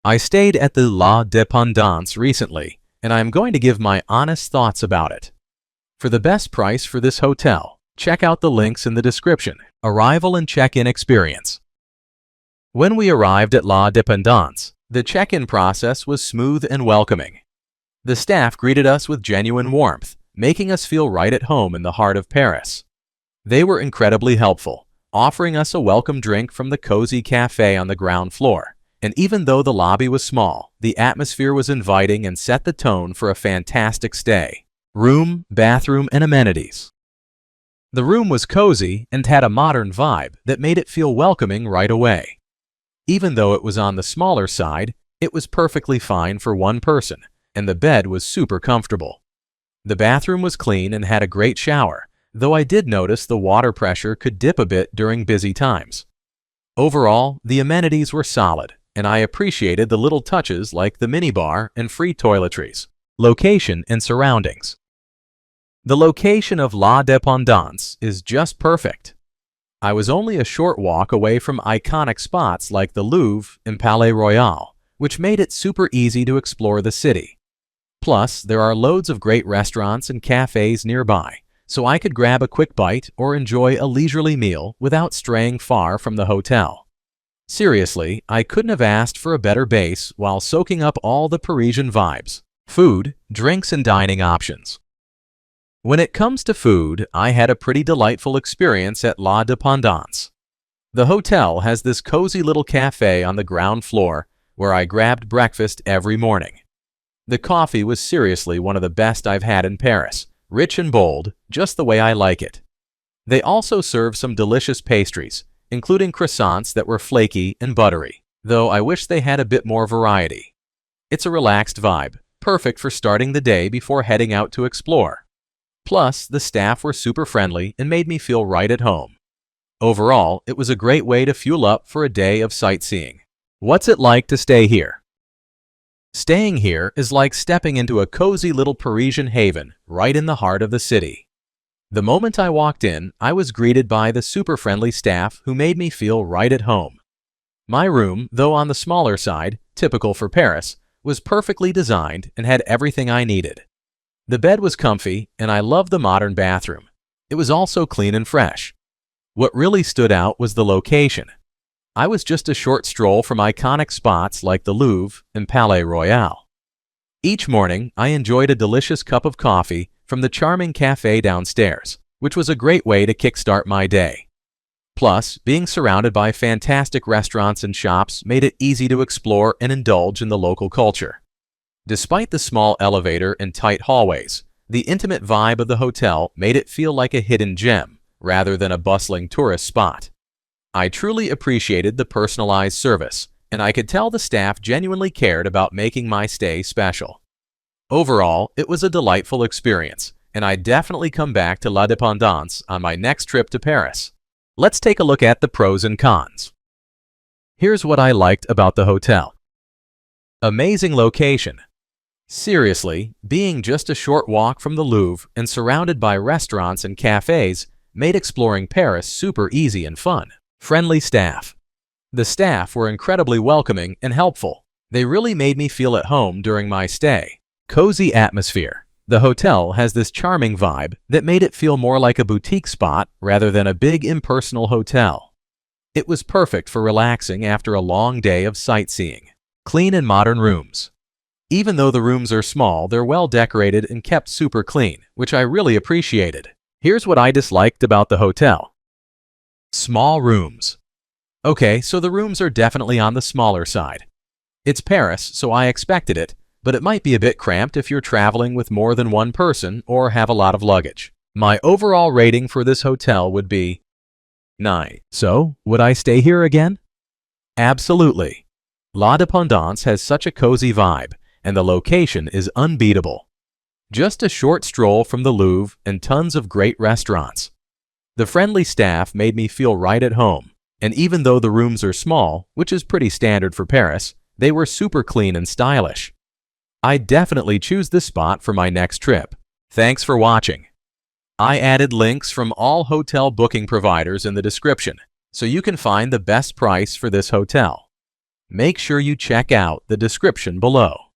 I stayed at the La Dépendance recently, and I am going to give my honest thoughts about it. For the best price for this hotel, check out the links in the description. Arrival and check-in experience. When we arrived at La Dépendance, the check-in process was smooth and welcoming. The staff greeted us with genuine warmth, making us feel right at home in the heart of Paris. They were incredibly helpful, offering us a welcome drink from the cozy cafe on the ground floor. And even though the lobby was small, the atmosphere was inviting and set the tone for a fantastic stay. Room, bathroom, and amenities. The room was cozy and had a modern vibe that made it feel welcoming right away. Even though it was on the smaller side, it was perfectly fine for one person, and the bed was super comfortable. The bathroom was clean and had a great shower, though I did notice the water pressure could dip a bit during busy times. Overall, the amenities were solid, and I appreciated the little touches like the minibar and free toiletries. Location and surroundings. The location of La Dépendance is just perfect. I was only a short walk away from iconic spots like the Louvre and Palais Royal, which made it super easy to explore the city. Plus, there are loads of great restaurants and cafes nearby, so I could grab a quick bite or enjoy a leisurely meal without straying far from the hotel. Seriously, I couldn't have asked for a better base while soaking up all the Parisian vibes. Food, drinks, and dining options. When it comes to food, I had a pretty delightful experience at La Dépendance. The hotel has this cozy little cafe on the ground floor where I grabbed breakfast every morning. The coffee was seriously one of the best I've had in Paris, rich and bold, just the way I like it. They also serve some delicious pastries, including croissants that were flaky and buttery, though I wish they had a bit more variety. It's a relaxed vibe, perfect for starting the day before heading out to explore. Plus, the staff were super friendly and made me feel right at home. Overall, it was a great way to fuel up for a day of sightseeing. What's it like to stay here? Staying here is like stepping into a cozy little Parisian haven right in the heart of the city. The moment I walked in, I was greeted by the super friendly staff who made me feel right at home. My room, though on the smaller side, typical for Paris, was perfectly designed and had everything I needed. The bed was comfy, and I loved the modern bathroom. It was also clean and fresh. What really stood out was the location. I was just a short stroll from iconic spots like the Louvre and Palais Royal. Each morning, I enjoyed a delicious cup of coffee from the charming cafe downstairs, which was a great way to kickstart my day. Plus, being surrounded by fantastic restaurants and shops made it easy to explore and indulge in the local culture. Despite the small elevator and tight hallways, the intimate vibe of the hotel made it feel like a hidden gem rather than a bustling tourist spot. I truly appreciated the personalized service, and I could tell the staff genuinely cared about making my stay special. Overall, it was a delightful experience, and I'd definitely come back to La Dépendance on my next trip to Paris. Let's take a look at the pros and cons. Here's what I liked about the hotel. Amazing location. Seriously, being just a short walk from the Louvre and surrounded by restaurants and cafes made exploring Paris super easy and fun. Friendly staff. The staff were incredibly welcoming and helpful. They really made me feel at home during my stay. Cozy atmosphere. The hotel has this charming vibe that made it feel more like a boutique spot rather than a big impersonal hotel. It was perfect for relaxing after a long day of sightseeing. Clean and modern rooms. Even though the rooms are small, they're well decorated and kept super clean, which I really appreciated. Here's what I disliked about the hotel. Small rooms. Okay, so the rooms are definitely on the smaller side. It's Paris, so I expected it, but it might be a bit cramped if you're traveling with more than one person or have a lot of luggage. My overall rating for this hotel would be 9. So, would I stay here again? Absolutely. La Dépendance has such a cozy vibe, and the location is unbeatable. Just a short stroll from the Louvre and tons of great restaurants. The friendly staff made me feel right at home, and even though the rooms are small, which is pretty standard for Paris, they were super clean and stylish. I'd definitely choose this spot for my next trip. Thanks for watching. I added links from all hotel booking providers in the description, so you can find the best price for this hotel. Make sure you check out the description below.